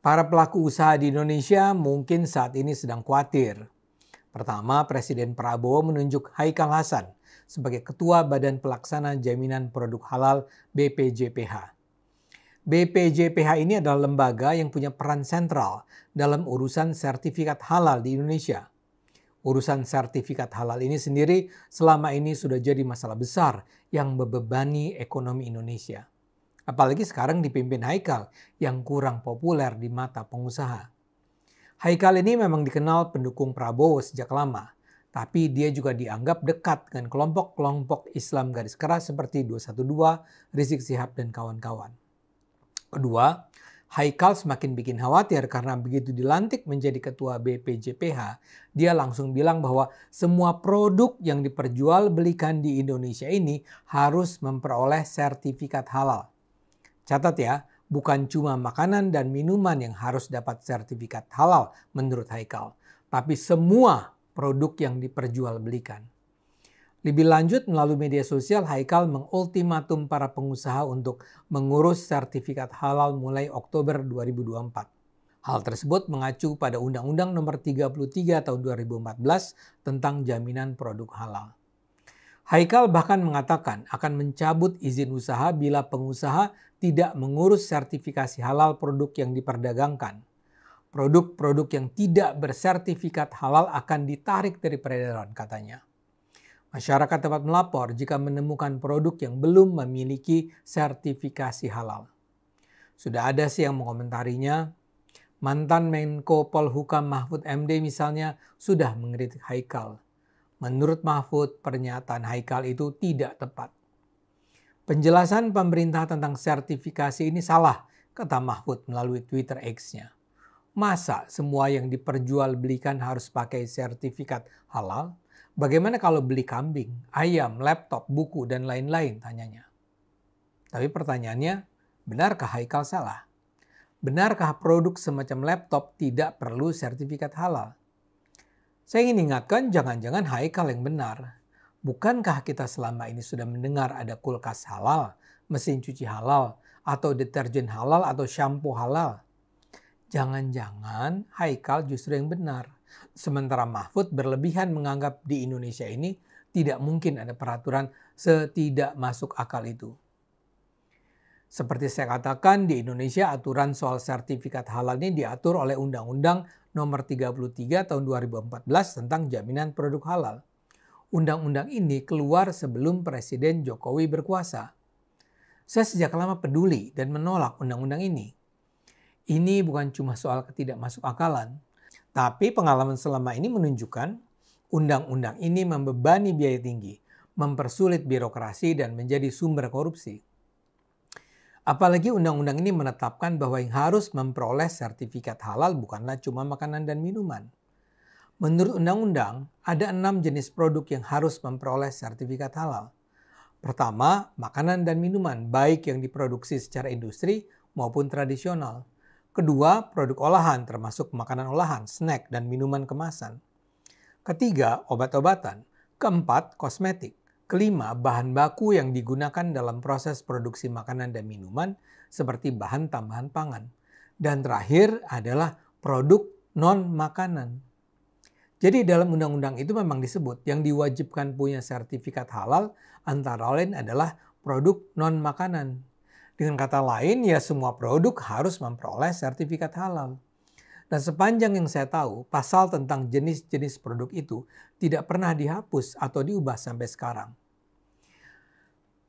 Para pelaku usaha di Indonesia mungkin saat ini sedang khawatir. Pertama, Presiden Prabowo menunjuk Haikal Hasan sebagai Ketua Badan Pelaksana Jaminan Produk Halal BPJPH. BPJPH ini adalah lembaga yang punya peran sentral dalam urusan sertifikat halal di Indonesia. Urusan sertifikat halal ini sendiri selama ini sudah jadi masalah besar yang membebani ekonomi Indonesia. Apalagi sekarang dipimpin Haikal yang kurang populer di mata pengusaha. Haikal ini memang dikenal pendukung Prabowo sejak lama, tapi dia juga dianggap dekat dengan kelompok-kelompok Islam garis keras seperti 212, Rizik Syihab, dan kawan-kawan. Kedua, Haikal semakin bikin khawatir karena begitu dilantik menjadi ketua BPJPH, dia langsung bilang bahwa semua produk yang diperjualbelikan di Indonesia ini harus memperoleh sertifikat halal. Catat ya, bukan cuma makanan dan minuman yang harus dapat sertifikat halal menurut Haikal, tapi semua produk yang diperjualbelikan. Lebih lanjut, melalui media sosial, Haikal mengultimatum para pengusaha untuk mengurus sertifikat halal mulai Oktober 2024. Hal tersebut mengacu pada Undang-Undang Nomor 33 Tahun 2014 tentang jaminan produk halal. Haikal bahkan mengatakan akan mencabut izin usaha bila pengusaha tidak mengurus sertifikasi halal produk yang diperdagangkan. Produk-produk yang tidak bersertifikat halal akan ditarik dari peredaran, katanya. Masyarakat dapat melapor jika menemukan produk yang belum memiliki sertifikasi halal. Sudah ada sih yang mengomentarinya. Mantan Menko Polhukam Mahfud MD misalnya sudah mengkritik Haikal. Menurut Mahfud, pernyataan Haikal itu tidak tepat. Penjelasan pemerintah tentang sertifikasi ini salah, kata Mahfud melalui Twitter X-nya. Masa semua yang diperjualbelikan harus pakai sertifikat halal? Bagaimana kalau beli kambing, ayam, laptop, buku, dan lain-lain, tanyanya. Tapi pertanyaannya, benarkah Haikal salah? Benarkah produk semacam laptop tidak perlu sertifikat halal? Saya ingin ingatkan, jangan-jangan Haikal yang benar. Bukankah kita selama ini sudah mendengar ada kulkas halal, mesin cuci halal, atau deterjen halal, atau shampoo halal? Jangan-jangan Haikal justru yang benar. Sementara Mahfud berlebihan menganggap di Indonesia ini tidak mungkin ada peraturan setidak masuk akal itu. Seperti saya katakan, di Indonesia aturan soal sertifikat halal ini diatur oleh Undang-Undang Nomor 33 Tahun 2014 tentang jaminan produk halal. Undang-undang ini keluar sebelum Presiden Jokowi berkuasa. Saya sejak lama peduli dan menolak undang-undang ini. Ini bukan cuma soal ketidakmasukakalan, tapi pengalaman selama ini menunjukkan undang-undang ini membebani biaya tinggi, mempersulit birokrasi, dan menjadi sumber korupsi. Apalagi undang-undang ini menetapkan bahwa yang harus memperoleh sertifikat halal bukanlah cuma makanan dan minuman. Menurut undang-undang, ada 6 jenis produk yang harus memperoleh sertifikat halal. Pertama, makanan dan minuman, baik yang diproduksi secara industri maupun tradisional. Kedua, produk olahan termasuk makanan olahan, snack, dan minuman kemasan. Ketiga, obat-obatan. Keempat, kosmetik. Kelima, bahan baku yang digunakan dalam proses produksi makanan dan minuman seperti bahan tambahan pangan. Dan terakhir adalah produk non-makanan. Jadi dalam undang-undang itu memang disebut yang diwajibkan punya sertifikat halal antara lain adalah produk non-makanan. Dengan kata lain, ya semua produk harus memperoleh sertifikat halal. Dan sepanjang yang saya tahu, pasal tentang jenis-jenis produk itu tidak pernah dihapus atau diubah sampai sekarang.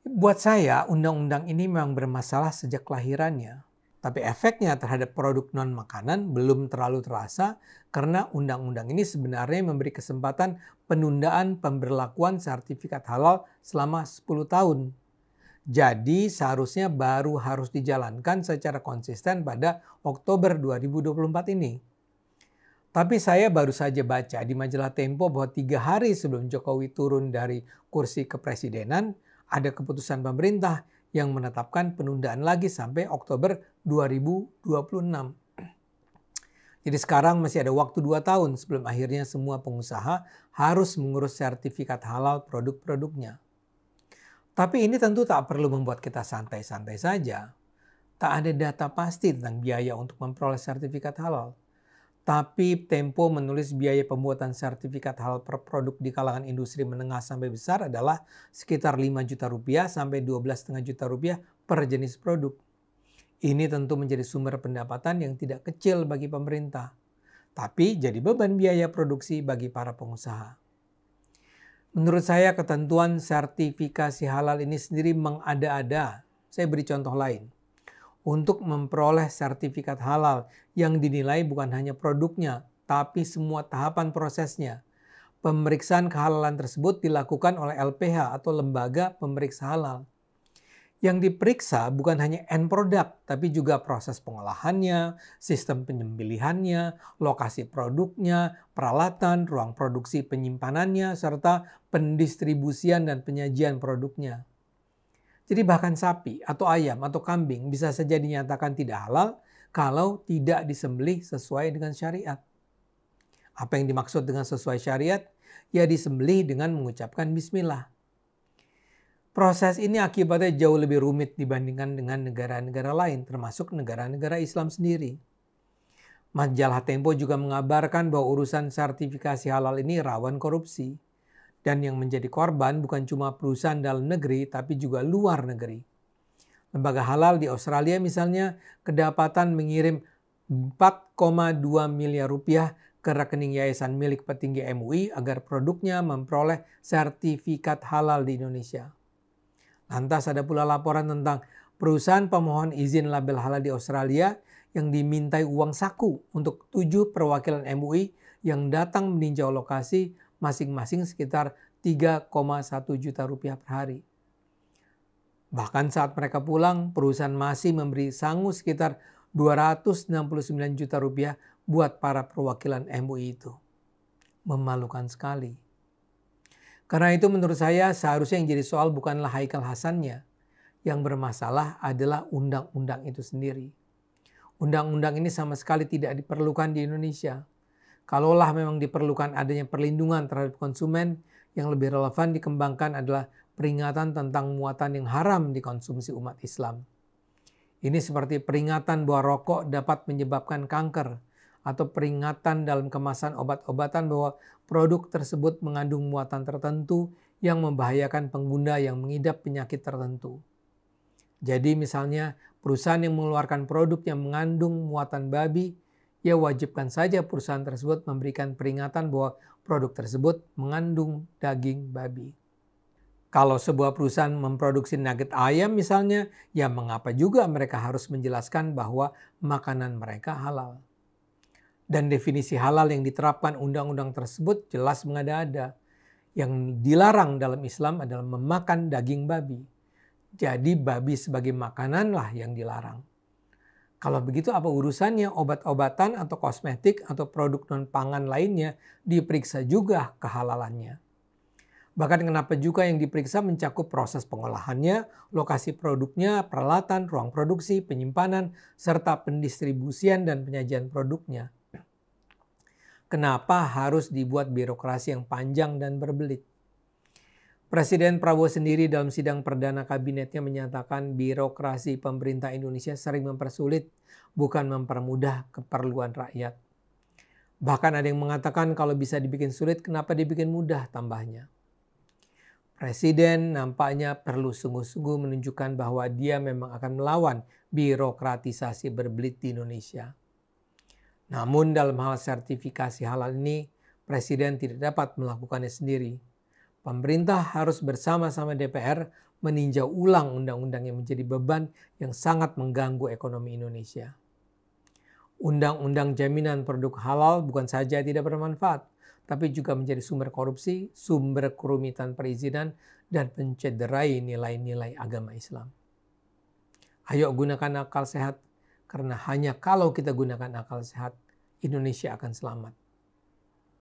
Buat saya, undang-undang ini memang bermasalah sejak kelahirannya. Tapi efeknya terhadap produk non-makanan belum terlalu terasa karena undang-undang ini sebenarnya memberi kesempatan penundaan pemberlakuan sertifikat halal selama 10 tahun. Jadi seharusnya baru harus dijalankan secara konsisten pada Oktober 2024 ini. Tapi saya baru saja baca di majalah Tempo bahwa 3 hari sebelum Jokowi turun dari kursi kepresidenan, ada keputusan pemerintah yang menetapkan penundaan lagi sampai Oktober 2026. Jadi sekarang masih ada waktu 2 tahun sebelum akhirnya semua pengusaha harus mengurus sertifikat halal produk-produknya. Tapi ini tentu tak perlu membuat kita santai-santai saja. Tak ada data pasti tentang biaya untuk memperoleh sertifikat halal. Tapi Tempo menulis biaya pembuatan sertifikat halal per produk di kalangan industri menengah sampai besar adalah sekitar 5 juta rupiah sampai 12,5 juta rupiah per jenis produk. Ini tentu menjadi sumber pendapatan yang tidak kecil bagi pemerintah, tapi jadi beban biaya produksi bagi para pengusaha. Menurut saya ketentuan sertifikasi halal ini sendiri mengada-ada. Saya beri contoh lain. Untuk memperoleh sertifikat halal yang dinilai bukan hanya produknya, tapi semua tahapan prosesnya. Pemeriksaan kehalalan tersebut dilakukan oleh LPH atau Lembaga Pemeriksa Halal. Yang diperiksa bukan hanya end product, tapi juga proses pengolahannya, sistem penyembelihannya, lokasi produknya, peralatan, ruang produksi penyimpanannya, serta pendistribusian dan penyajian produknya. Jadi bahkan sapi atau ayam atau kambing bisa saja dinyatakan tidak halal kalau tidak disembelih sesuai dengan syariat. Apa yang dimaksud dengan sesuai syariat? Ya disembelih dengan mengucapkan bismillah. Proses ini akibatnya jauh lebih rumit dibandingkan dengan negara-negara lain, termasuk negara-negara Islam sendiri. Majalah Tempo juga mengabarkan bahwa urusan sertifikasi halal ini rawan korupsi. Dan yang menjadi korban bukan cuma perusahaan dalam negeri, tapi juga luar negeri. Lembaga halal di Australia misalnya kedapatan mengirim 4,2 miliar rupiah ke rekening yayasan milik petinggi MUI agar produknya memperoleh sertifikat halal di Indonesia. Lantas ada pula laporan tentang perusahaan pemohon izin label halal di Australia yang dimintai uang saku untuk 7 perwakilan MUI yang datang meninjau lokasi masing-masing sekitar 3,1 juta rupiah per hari. Bahkan saat mereka pulang, perusahaan masih memberi sangu sekitar 269 juta rupiah buat para perwakilan MUI itu. Memalukan sekali. Karena itu menurut saya seharusnya yang jadi soal bukanlah Haikal Hasannya. Yang bermasalah adalah undang-undang itu sendiri. Undang-undang ini sama sekali tidak diperlukan di Indonesia. Kalaulah memang diperlukan adanya perlindungan terhadap konsumen, yang lebih relevan dikembangkan adalah peringatan tentang muatan yang haram dikonsumsi umat Islam. Ini seperti peringatan bahwa rokok dapat menyebabkan kanker, atau peringatan dalam kemasan obat-obatan bahwa produk tersebut mengandung muatan tertentu yang membahayakan pengguna yang mengidap penyakit tertentu. Jadi misalnya perusahaan yang mengeluarkan produk yang mengandung muatan babi, ya wajibkan saja perusahaan tersebut memberikan peringatan bahwa produk tersebut mengandung daging babi. Kalau sebuah perusahaan memproduksi nugget ayam misalnya, ya mengapa juga mereka harus menjelaskan bahwa makanan mereka halal. Dan definisi halal yang diterapkan undang-undang tersebut jelas mengada-ada. Yang dilarang dalam Islam adalah memakan daging babi. Jadi babi sebagai makananlah yang dilarang. Kalau begitu apa urusannya obat-obatan atau kosmetik atau produk non-pangan lainnya diperiksa juga kehalalannya. Bahkan kenapa juga yang diperiksa mencakup proses pengolahannya, lokasi produknya, peralatan, ruang produksi, penyimpanan, serta pendistribusian dan penyajian produknya. Kenapa harus dibuat birokrasi yang panjang dan berbelit? Presiden Prabowo sendiri dalam sidang perdana kabinetnya menyatakan birokrasi pemerintah Indonesia sering mempersulit, bukan mempermudah keperluan rakyat. Bahkan ada yang mengatakan kalau bisa dibikin sulit, kenapa dibikin mudah tambahnya. Presiden nampaknya perlu sungguh-sungguh menunjukkan bahwa dia memang akan melawan birokratisasi berbelit di Indonesia. Namun dalam hal sertifikasi halal ini, Presiden tidak dapat melakukannya sendiri. Pemerintah harus bersama-sama DPR meninjau ulang undang-undang yang menjadi beban yang sangat mengganggu ekonomi Indonesia. Undang-undang jaminan produk halal bukan saja tidak bermanfaat, tapi juga menjadi sumber korupsi, sumber kerumitan perizinan, dan mencederai nilai-nilai agama Islam. Ayo gunakan akal sehat, karena hanya kalau kita gunakan akal sehat, Indonesia akan selamat.